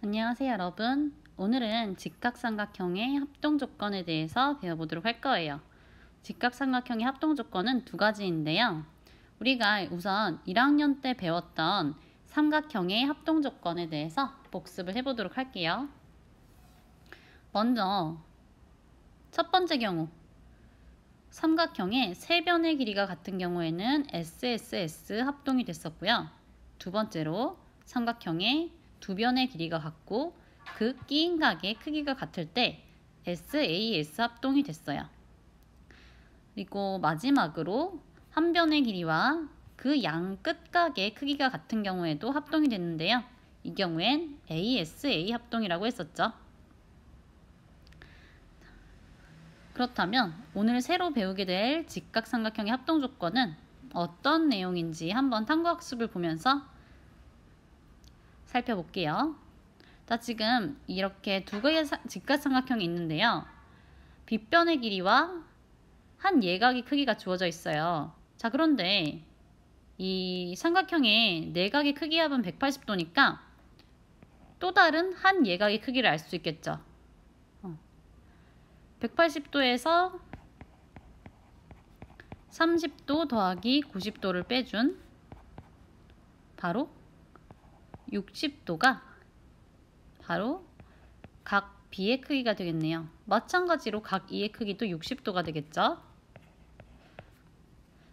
안녕하세요 여러분. 오늘은 직각삼각형의 합동조건에 대해서 배워보도록 할 거예요. 직각삼각형의 합동조건은 두 가지인데요. 우리가 우선 1학년 때 배웠던 삼각형의 합동조건에 대해서 복습을 해보도록 할게요. 먼저 첫 번째 경우 삼각형의 세 변의 길이가 같은 경우에는 SSS 합동이 됐었고요. 두 번째로 삼각형의 두 변의 길이가 같고 그 끼인 각의 크기가 같을 때 SAS 합동이 됐어요. 그리고 마지막으로 한 변의 길이와 그 양 끝각의 크기가 같은 경우에도 합동이 됐는데요. 이 경우엔 ASA 합동이라고 했었죠. 그렇다면 오늘 새로 배우게 될 직각삼각형의 합동조건은 어떤 내용인지 한번 탐구학습을 보면서 살펴볼게요. 자, 지금 이렇게 두 개의 직각삼각형이 있는데요. 빗변의 길이와 한 예각의 크기가 주어져 있어요. 자, 그런데 이 삼각형의 내각의 크기 합은 180도니까 또 다른 한 예각의 크기를 알 수 있겠죠. 180도에서 30도 더하기 90도를 빼준 바로 60도가 바로 각 B의 크기가 되겠네요. 마찬가지로 각 E의 크기도 60도가 되겠죠.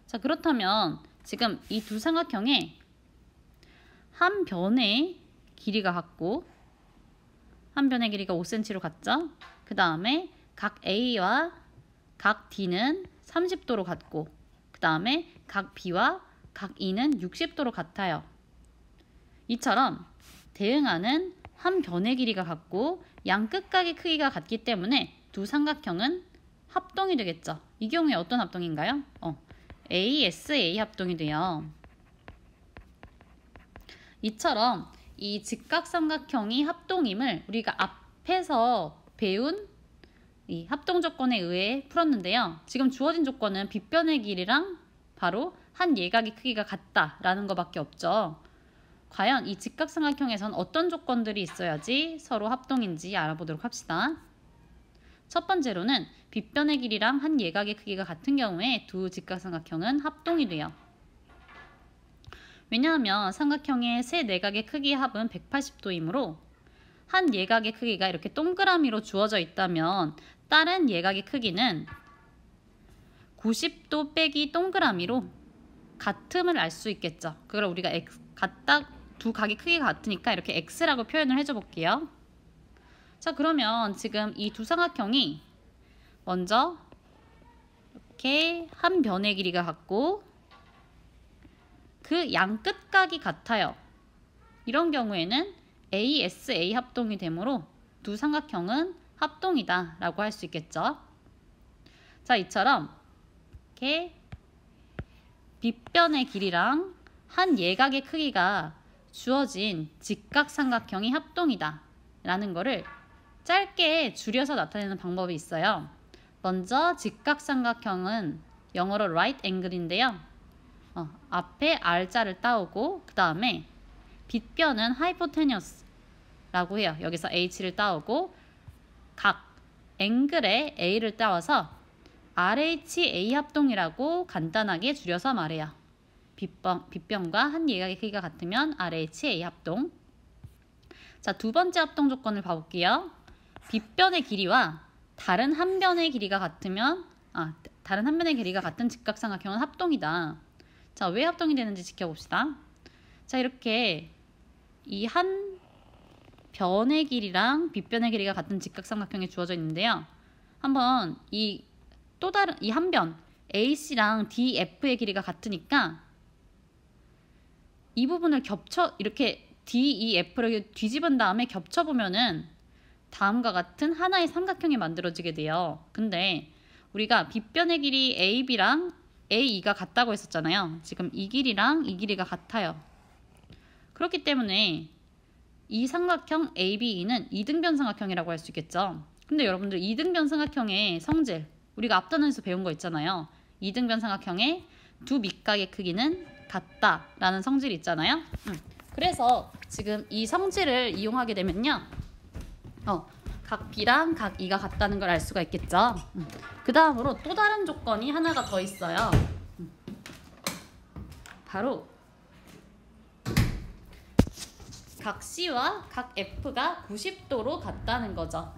자, 그렇다면 지금 이 두 삼각형의 한 변의 길이가 같고 한 변의 길이가 5cm로 같죠. 그 다음에 각 A와 각 D는 30도로 같고 그 다음에 각 B와 각 E는 60도로 같아요. 이처럼 대응하는 한 변의 길이가 같고 양 끝각의 크기가 같기 때문에 두 삼각형은 합동이 되겠죠. 이 경우에 어떤 합동인가요? ASA 합동이 돼요. 이처럼 이 직각삼각형이 합동임을 우리가 앞에서 배운 이 합동조건에 의해 풀었는데요. 지금 주어진 조건은 빗변의 길이랑 바로 한 예각의 크기가 같다라는 것밖에 없죠. 과연 이 직각삼각형에선 어떤 조건들이 있어야지 서로 합동인지 알아보도록 합시다. 첫 번째로는 빗변의 길이랑 한 예각의 크기가 같은 경우에 두 직각삼각형은 합동이 돼요. 왜냐하면 삼각형의 세 내각의 크기의 합은 180도이므로 한 예각의 크기가 이렇게 동그라미로 주어져 있다면 다른 예각의 크기는 90도 빼기 동그라미로 같음을 알 수 있겠죠. 그걸 우리가 두 각의 크기가 같으니까 이렇게 X라고 표현을 해줘 볼게요. 자, 그러면 지금 이 두 삼각형이 먼저 이렇게 한 변의 길이가 같고 그 양 끝각이 같아요. 이런 경우에는 ASA 합동이 되므로 두 삼각형은 합동이다 라고 할 수 있겠죠. 자, 이처럼 이렇게 빗변의 길이랑 한 예각의 크기가 주어진 직각삼각형이 합동이다 라는 거를 짧게 줄여서 나타내는 방법이 있어요. 먼저 직각삼각형은 영어로 right angle인데요. 앞에 R자를 따오고 그 다음에 빗변은 hypotenuse라고 해요. 여기서 H를 따오고 각 앵글에 A를 따와서 RHA 합동이라고 간단하게 줄여서 말해요. 빗변과 한 예각의 크기가 같으면 RHA 합동. 자, 두 번째 합동 조건을 봐볼게요. 빗변의 길이와 다른 한 변의 길이가 같으면 다른 한 변의 길이가 같은 직각삼각형은 합동이다. 자, 왜 합동이 되는지 지켜봅시다. 자, 이렇게 이 한 변의 길이랑 빗변의 길이가 같은 직각삼각형이 주어져 있는데요. 한번 이 한 변 AC랑 DF의 길이가 같으니까 이 부분을 이렇게 DEF를 뒤집은 다음에 겹쳐보면은 다음과 같은 하나의 삼각형이 만들어지게 돼요. 근데 우리가 빗변의 길이 AB랑 AE가 같다고 했었잖아요. 지금 이 길이랑 이 길이가 같아요. 그렇기 때문에 이 삼각형 ABE는 이등변 삼각형이라고 할 수 있겠죠. 근데 여러분들 이등변 삼각형의 성질 우리가 앞단원에서 배운 거 있잖아요. 이등변 삼각형의 두 밑각의 크기는 같다라는 성질이 있잖아요. 그래서 지금 이 성질을 이용하게 되면요. 각 B랑 각 E가 같다는 걸 알 수가 있겠죠. 그 다음으로 또 다른 조건이 하나가 더 있어요. 바로 각 C와 각 F가 90도로 같다는 거죠.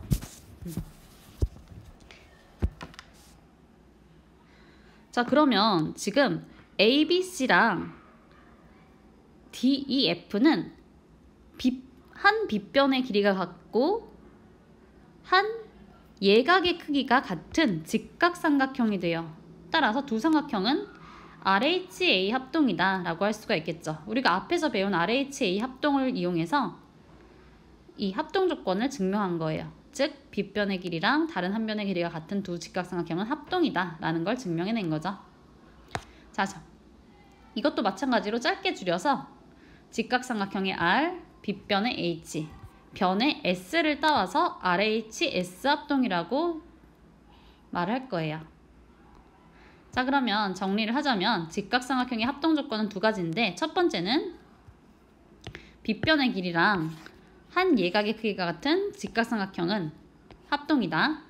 자, 그러면 지금 A, B, C랑 D, E, F는 한 빗변의 길이가 같고 한 예각의 크기가 같은 직각삼각형이 돼요. 따라서 두 삼각형은 RHA 합동이다 라고 할 수가 있겠죠. 우리가 앞에서 배운 RHA 합동을 이용해서 이 합동 조건을 증명한 거예요. 즉 빗변의 길이랑 다른 한 변의 길이가 같은 두 직각삼각형은 합동이다 라는 걸 증명해낸 거죠. 자, 이것도 마찬가지로 짧게 줄여서 직각삼각형의 R, 빗변의 H, 변의 S를 따와서 RHS 합동이라고 말할 거예요. 자, 그러면 정리를 하자면 직각삼각형의 합동 조건은 두 가지인데, 첫 번째는 빗변의 길이랑 한 예각의 크기가 같은 직각삼각형은 합동이다.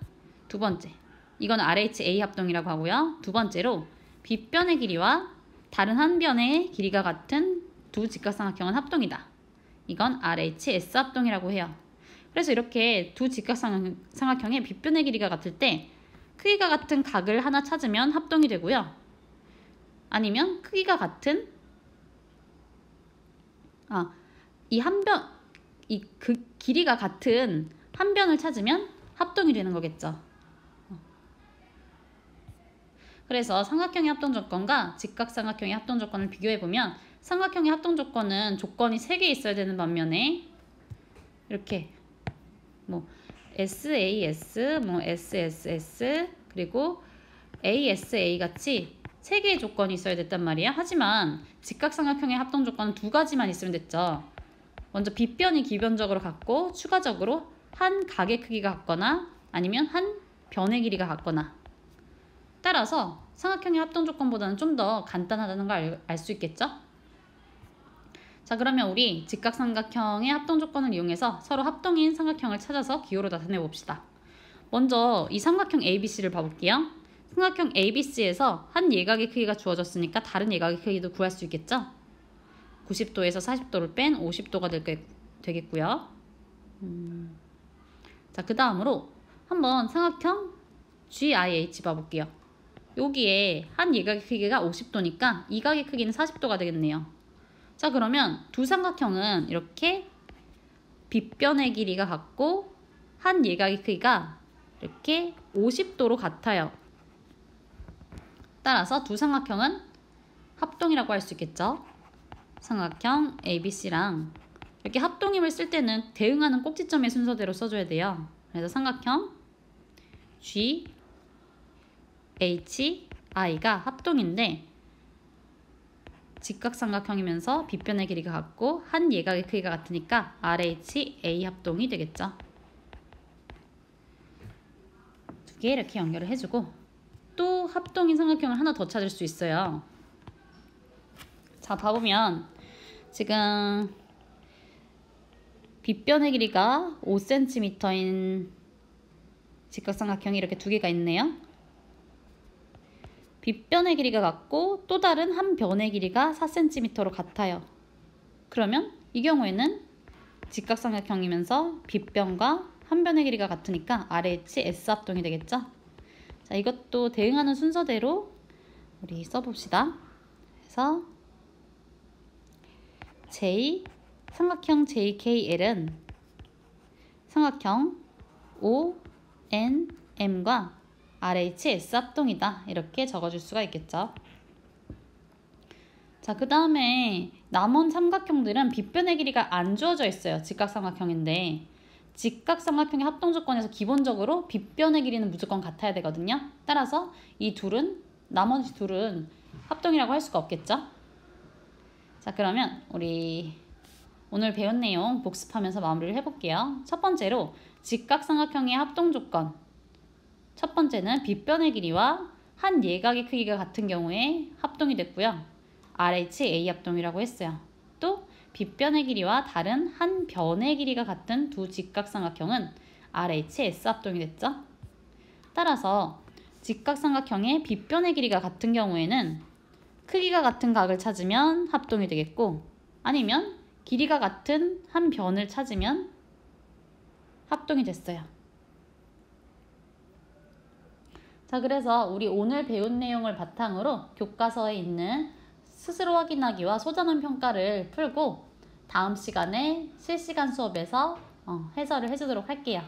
두 번째, 이건 RHA 합동이라고 하고요. 두 번째로 빗변의 길이와 다른 한 변의 길이가 같은 두 직각삼각형은 합동이다. 이건 RHS 합동이라고 해요. 그래서 이렇게 두 직각삼각형의 빗변의 길이가 같을 때 크기가 같은 각을 하나 찾으면 합동이 되고요. 아니면 크기가 같은 그 길이가 같은 한 변을 찾으면 합동이 되는 거겠죠. 그래서 삼각형의 합동 조건과 직각삼각형의 합동 조건을 비교해보면 삼각형의 합동 조건은 조건이 3개 있어야 되는 반면에 이렇게 SAS, SSS, 그리고 ASA 같이 3개의 조건이 있어야 됐단 말이야. 하지만 직각삼각형의 합동 조건은 2가지만 있으면 됐죠. 먼저 빗변이 기변적으로 같고 추가적으로 한 각의 크기가 같거나 아니면 한 변의 길이가 같거나. 따라서 삼각형의 합동 조건보다는 좀 더 간단하다는 걸 알 수 있겠죠? 자, 그러면 우리 직각삼각형의 합동 조건을 이용해서 서로 합동인 삼각형을 찾아서 기호로 나타내 봅시다. 먼저 이 삼각형 ABC를 봐볼게요. 삼각형 ABC에서 한 예각의 크기가 주어졌으니까 다른 예각의 크기도 구할 수 있겠죠? 90도에서 40도를 뺀 50도가 되겠고요. 자, 그 다음으로 한번 삼각형 GIH 봐볼게요. 여기에 한 예각의 크기가 50도니까 이 각의 크기는 40도가 되겠네요. 자, 그러면 두 삼각형은 이렇게 빗변의 길이가 같고 한 예각의 크기가 이렇게 50도로 같아요. 따라서 두 삼각형은 합동이라고 할 수 있겠죠. 삼각형 ABC랑 이렇게 합동임을 쓸 때는 대응하는 꼭지점의 순서대로 써줘야 돼요. 그래서 삼각형 G, H, I가 합동인데 직각삼각형이면서 빗변의 길이가 같고 한 예각의 크기가 같으니까 RHA 합동이 되겠죠. 두 개 이렇게 연결을 해주고 또 합동인 삼각형을 하나 더 찾을 수 있어요. 자, 봐보면 지금 빗변의 길이가 5cm인 직각삼각형이 이렇게 두 개가 있네요. 빗변의 길이가 같고 또 다른 한 변의 길이가 4cm로 같아요. 그러면 이 경우에는 직각삼각형이면서 빗변과 한 변의 길이가 같으니까 RHS 합동이 되겠죠. 자, 이것도 대응하는 순서대로 우리 써봅시다. 그래서 삼각형 JKL은 삼각형 ONM과 RHS 합동이다. 이렇게 적어줄 수가 있겠죠. 자, 그 다음에 남은 삼각형들은 빗변의 길이가 안 주어져 있어요. 직각삼각형인데 직각삼각형의 합동 조건에서 기본적으로 빗변의 길이는 무조건 같아야 되거든요. 따라서 나머지 둘은 합동이라고 할 수가 없겠죠. 자, 그러면 우리 오늘 배운 내용 복습하면서 마무리를 해볼게요. 첫 번째로 직각삼각형의 합동 조건. 첫 번째는 빗변의 길이와 한 예각의 크기가 같은 경우에 합동이 됐고요. RHA 합동이라고 했어요. 또 빗변의 길이와 다른 한 변의 길이가 같은 두 직각삼각형은 RHS 합동이 됐죠. 따라서 직각삼각형의 빗변의 길이가 같은 경우에는 크기가 같은 각을 찾으면 합동이 되겠고, 아니면 길이가 같은 한 변을 찾으면 합동이 됐어요. 자, 그래서 우리 오늘 배운 내용을 바탕으로 교과서에 있는 스스로 확인하기와 소자문 평가를 풀고 다음 시간에 실시간 수업에서 해설을 해주도록 할게요.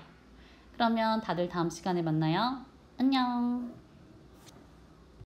그러면 다들 다음 시간에 만나요. 안녕.